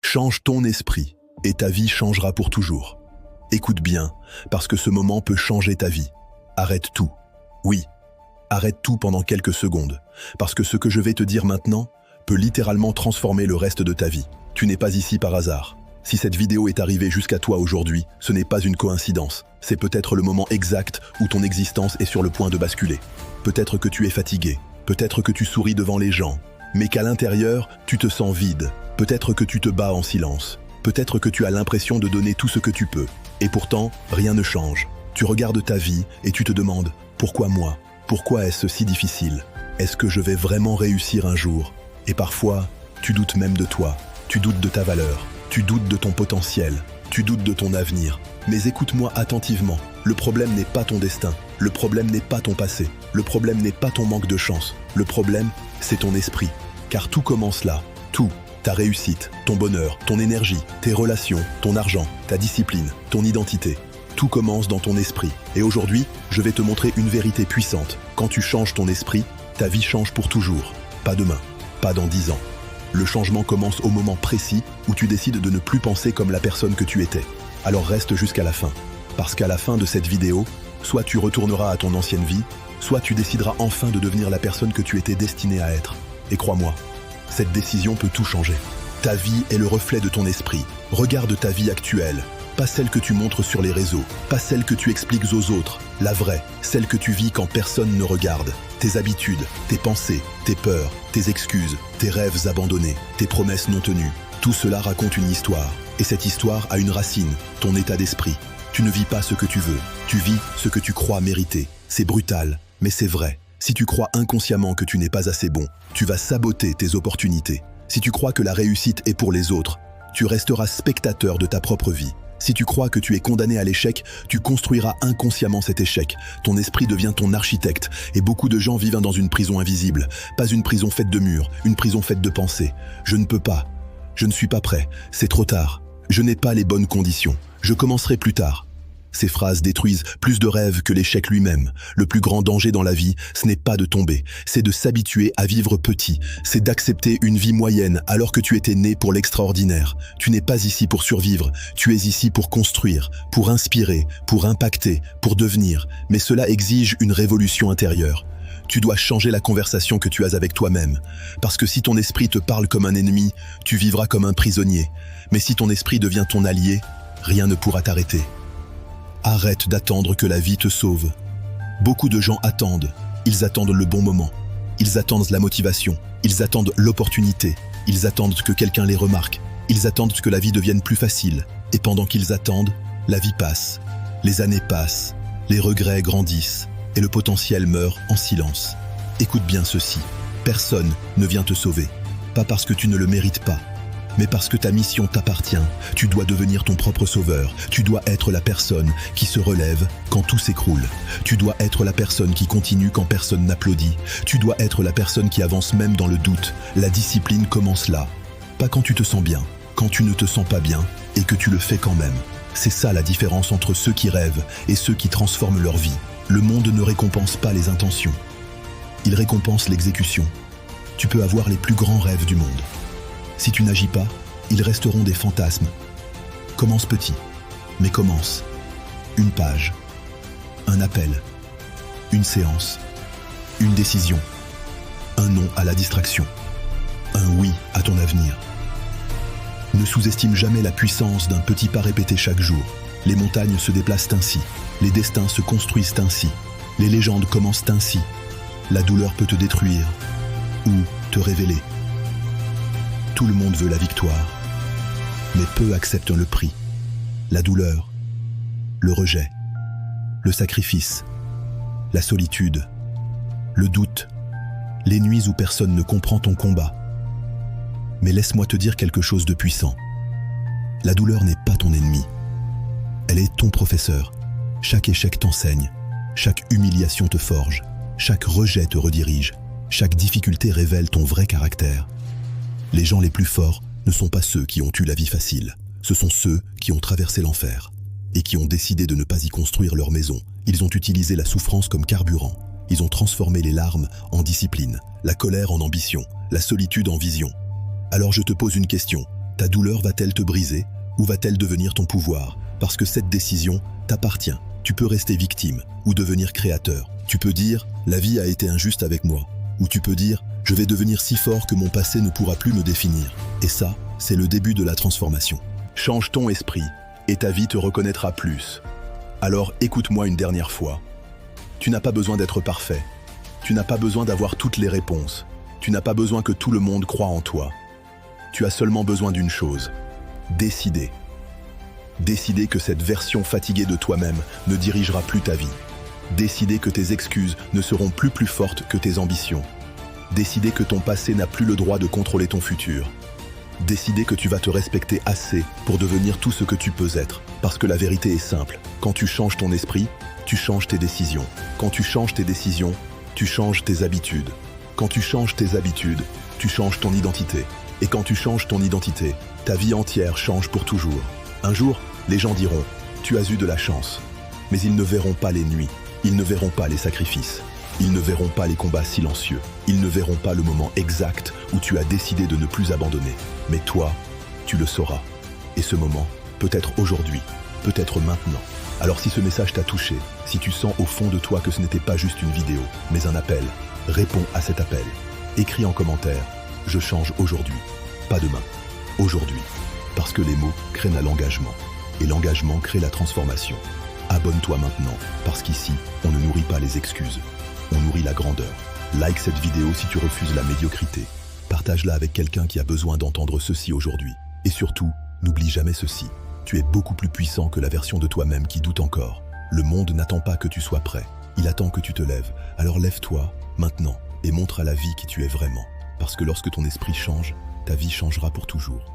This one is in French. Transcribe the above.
Change ton esprit et ta vie changera pour toujours. Écoute bien, parce que ce moment peut changer ta vie. Arrête tout. Oui, arrête tout pendant quelques secondes, parce que ce que je vais te dire maintenant peut littéralement transformer le reste de ta vie. Tu n'es pas ici par hasard. Si cette vidéo est arrivée jusqu'à toi aujourd'hui, ce n'est pas une coïncidence. C'est peut-être le moment exact où ton existence est sur le point de basculer. Peut-être que tu es fatigué, peut-être que tu souris devant les gens, mais qu'à l'intérieur, tu te sens vide. Peut-être que tu te bats en silence. Peut-être que tu as l'impression de donner tout ce que tu peux. Et pourtant, rien ne change. Tu regardes ta vie et tu te demandes « Pourquoi moi ? Pourquoi est-ce si difficile ? Est-ce que je vais vraiment réussir un jour ?» Et parfois, tu doutes même de toi. Tu doutes de ta valeur. Tu doutes de ton potentiel. Tu doutes de ton avenir. Mais écoute-moi attentivement. Le problème n'est pas ton destin. Le problème n'est pas ton passé. Le problème n'est pas ton manque de chance. Le problème, c'est ton esprit. Car tout commence là. Tout. Ta réussite, ton bonheur, ton énergie, tes relations, ton argent, ta discipline, ton identité. Tout commence dans ton esprit. Et aujourd'hui, je vais te montrer une vérité puissante. Quand tu changes ton esprit, ta vie change pour toujours. Pas demain, pas dans 10 ans. Le changement commence au moment précis où tu décides de ne plus penser comme la personne que tu étais. Alors reste jusqu'à la fin. Parce qu'à la fin de cette vidéo, soit tu retourneras à ton ancienne vie, soit tu décideras enfin de devenir la personne que tu étais destiné à être. Et crois-moi, cette décision peut tout changer. Ta vie est le reflet de ton esprit. Regarde ta vie actuelle. Pas celle que tu montres sur les réseaux, pas celle que tu expliques aux autres, la vraie, celle que tu vis quand personne ne regarde. Tes habitudes, tes pensées, tes peurs, tes excuses, tes rêves abandonnés, tes promesses non tenues. Tout cela raconte une histoire. Et cette histoire a une racine, ton état d'esprit. Tu ne vis pas ce que tu veux, tu vis ce que tu crois mériter. C'est brutal, mais c'est vrai. Si tu crois inconsciemment que tu n'es pas assez bon, tu vas saboter tes opportunités. Si tu crois que la réussite est pour les autres, tu resteras spectateur de ta propre vie. Si tu crois que tu es condamné à l'échec, tu construiras inconsciemment cet échec. Ton esprit devient ton architecte et beaucoup de gens vivent dans une prison invisible. Pas une prison faite de murs, une prison faite de pensées. Je ne peux pas. Je ne suis pas prêt. C'est trop tard. Je n'ai pas les bonnes conditions. Je commencerai plus tard. Ces phrases détruisent plus de rêves que l'échec lui-même. Le plus grand danger dans la vie, ce n'est pas de tomber, c'est de s'habituer à vivre petit. C'est d'accepter une vie moyenne alors que tu étais né pour l'extraordinaire. Tu n'es pas ici pour survivre, tu es ici pour construire, pour inspirer, pour impacter, pour devenir. Mais cela exige une révolution intérieure. Tu dois changer la conversation que tu as avec toi-même. Parce que si ton esprit te parle comme un ennemi, tu vivras comme un prisonnier. Mais si ton esprit devient ton allié, rien ne pourra t'arrêter. Arrête d'attendre que la vie te sauve. Beaucoup de gens attendent. Ils attendent le bon moment. Ils attendent la motivation. Ils attendent l'opportunité. Ils attendent que quelqu'un les remarque. Ils attendent que la vie devienne plus facile. Et pendant qu'ils attendent, la vie passe. Les années passent. Les regrets grandissent. Et le potentiel meurt en silence. Écoute bien ceci. Personne ne vient te sauver. Pas parce que tu ne le mérites pas, mais parce que ta mission t'appartient. Tu dois devenir ton propre sauveur. Tu dois être la personne qui se relève quand tout s'écroule. Tu dois être la personne qui continue quand personne n'applaudit. Tu dois être la personne qui avance même dans le doute. La discipline commence là. Pas quand tu te sens bien, quand tu ne te sens pas bien et que tu le fais quand même. C'est ça la différence entre ceux qui rêvent et ceux qui transforment leur vie. Le monde ne récompense pas les intentions. Il récompense l'exécution. Tu peux avoir les plus grands rêves du monde. Si tu n'agis pas, ils resteront des fantasmes. Commence petit, mais commence. Une page, un appel, une séance, une décision, un non à la distraction, un oui à ton avenir. Ne sous-estime jamais la puissance d'un petit pas répété chaque jour. Les montagnes se déplacent ainsi, les destins se construisent ainsi, les légendes commencent ainsi. La douleur peut te détruire ou te révéler. Tout le monde veut la victoire, mais peu acceptent le prix, la douleur, le rejet, le sacrifice, la solitude, le doute, les nuits où personne ne comprend ton combat. Mais laisse-moi te dire quelque chose de puissant. La douleur n'est pas ton ennemi, elle est ton professeur. Chaque échec t'enseigne, chaque humiliation te forge, chaque rejet te redirige, chaque difficulté révèle ton vrai caractère. Les gens les plus forts ne sont pas ceux qui ont eu la vie facile. Ce sont ceux qui ont traversé l'enfer et qui ont décidé de ne pas y construire leur maison. Ils ont utilisé la souffrance comme carburant. Ils ont transformé les larmes en discipline, la colère en ambition, la solitude en vision. Alors je te pose une question. Ta douleur va-t-elle te briser ou va-t-elle devenir ton pouvoir? Parce que cette décision t'appartient. Tu peux rester victime ou devenir créateur. Tu peux dire « la vie a été injuste avec moi » ou tu peux dire « je vais devenir si fort que mon passé ne pourra plus me définir ». Et ça, c'est le début de la transformation. Change ton esprit et ta vie te reconnaîtra plus. Alors écoute-moi une dernière fois. Tu n'as pas besoin d'être parfait. Tu n'as pas besoin d'avoir toutes les réponses. Tu n'as pas besoin que tout le monde croie en toi. Tu as seulement besoin d'une chose. Décider. Décider que cette version fatiguée de toi-même ne dirigera plus ta vie. Décider que tes excuses ne seront plus fortes que tes ambitions. Décider que ton passé n'a plus le droit de contrôler ton futur. Décider que tu vas te respecter assez pour devenir tout ce que tu peux être. Parce que la vérité est simple. Quand tu changes ton esprit, tu changes tes décisions. Quand tu changes tes décisions, tu changes tes habitudes. Quand tu changes tes habitudes, tu changes ton identité. Et quand tu changes ton identité, ta vie entière change pour toujours. Un jour, les gens diront « tu as eu de la chance ». Mais ils ne verront pas les nuits, ils ne verront pas les sacrifices, ils ne verront pas les combats silencieux, ils ne verront pas le moment exact où tu as décidé de ne plus abandonner. Mais toi, tu le sauras. Et ce moment, peut-être aujourd'hui, peut-être maintenant. Alors si ce message t'a touché, si tu sens au fond de toi que ce n'était pas juste une vidéo, mais un appel, réponds à cet appel. Écris en commentaire « Je change aujourd'hui », pas demain, aujourd'hui. Parce que les mots créent l'engagement. Et l'engagement crée la transformation. Abonne-toi maintenant, parce qu'ici, on ne nourrit pas les excuses. On nourrit la grandeur. Like cette vidéo si tu refuses la médiocrité. Partage-la avec quelqu'un qui a besoin d'entendre ceci aujourd'hui. Et surtout, n'oublie jamais ceci. Tu es beaucoup plus puissant que la version de toi-même qui doute encore. Le monde n'attend pas que tu sois prêt. Il attend que tu te lèves. Alors lève-toi, maintenant, et montre à la vie qui tu es vraiment. Parce que lorsque ton esprit change, ta vie changera pour toujours.